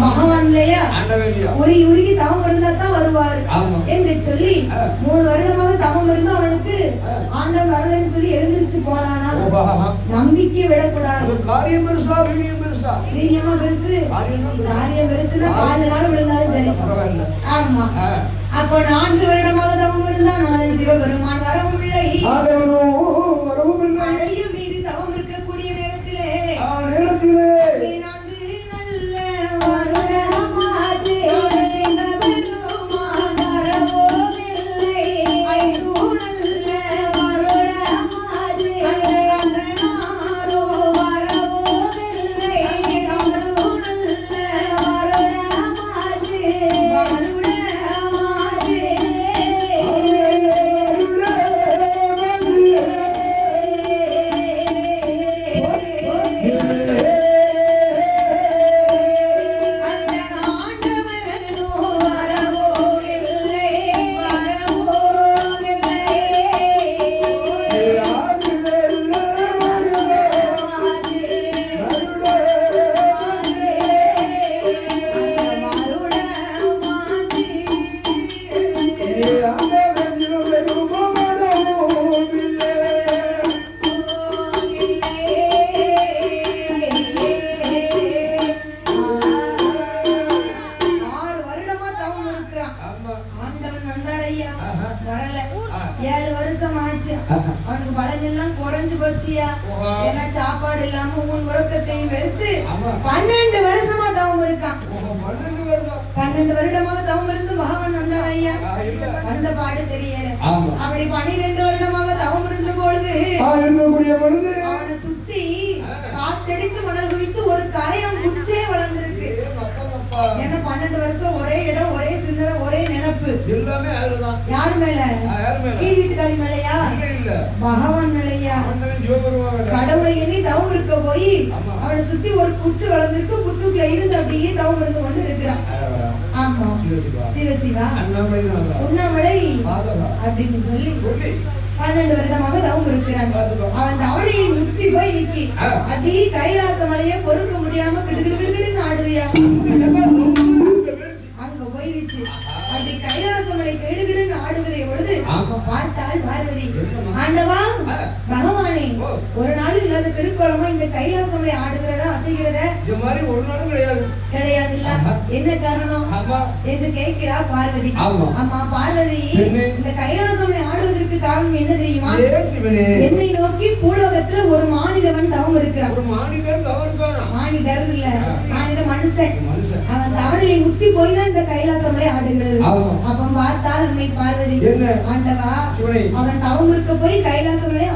பகவான் இல்லையா உருகி உருகி தவம் இருந்தா தான் வருவார் என்று சொல்லி 3 வருடமாக தவம் இருந்து அவனுக்கு ஆண்டவன் வரலன்னு சொல்லி எழுந்திருச்சு போனானா. நம்பிக்கை விடக்கூடாது. காரியம் பெருசா வீரியம் பெருசா? வீரியமா பெருசு. காரியம் பெருசுன்னா 4 நாள் விழுந்தாலும் சரி. ஆமா. அப்போ 4 வருடமாக தவம் இருந்தான். நாதன் சிவபெருமான் வரவும் இல்லை. அதையும் மீறி தவம் இருக்கக்கூடிய நேரத்திலே அவனுக்கு பலனெல்லாம் குறைஞ்சு போச்சியா. ஏன்னா சாப்பாடு இல்லாம உறக்கத்தையும் வெறுத்து 12 வருஷமா தவம் இருக்கான். 12 வருடமாக தவம் இருந்து பகவான் வந்தார் ஐயா. வந்த பாடு தெரியல. அப்படி 12 வருடமாக தவம் இருந்த பொழுது அவனை சுத்தி காற்றடித்து மணல் குவித்து ஒரு கரையம் குச்சே வளர்ந்திருக்கு. ஏன்னா 12 வருஷம் ஒரே இடம், ஒரே சிந்தனை, ஒரே நினைப்பு. யாரு மேல? கீழ் வீட்டுக்காரி மேலையா? பகவான் மேலையா? கடவுளை எண்ணி தவம் இருக்க போய் அவனை சுத்தி ஒரு குச்சு வளர்ந்திருக்கு. புத்துக்குள்ள இருந்து அப்படியே தவம் இருந்து கொண்டு இருக்கிறான். ஆமா, சிவசிவா உண்ணாமலை அப்படின்னு சொல்லி 12 வருடமாக தவம் இருக்கிறான். அவன் தவணையை முத்தி போய் நிக்கி அப்படியே கைலாச மலையை பொறுக்க முடியாம கிடுகிடுன்னு ஆடுதியா. அங்க போயிடுச்சு. அப்படி கைலாச மலை கிடுகிடுன்னு ஆடுகிற பொழுது பார்த்தாள் பார்வதி. ஆண்டவா பகவானே, ஒரு நாள் இல்லாத திருக்கோலமா இந்த கைலாச மலை ஆடுகிறதா அசைகிறத கிடையாது. என்ன காரணம் என்று கேட்கிறா பார்வதி. ஆமா பார்வதி, இந்த கைலாச மலை ஆடுவதற்கு காரணம் என்ன தெரியுமா? என்னை நோக்கி பூலோகத்துல ஒரு மானிடவன் தவம் இருக்கிறான். மானிடர் இல்ல, மானிட மனுஷன். அவன் தவணையை முத்தி போய் தான் இந்த கைலாச மலை ஆடுகிறது. அப்ப பார்த்தால் அன்னை பார்வதி, ஆண்டவா அவன் தவம் இருக்க போய் கைலாச மலை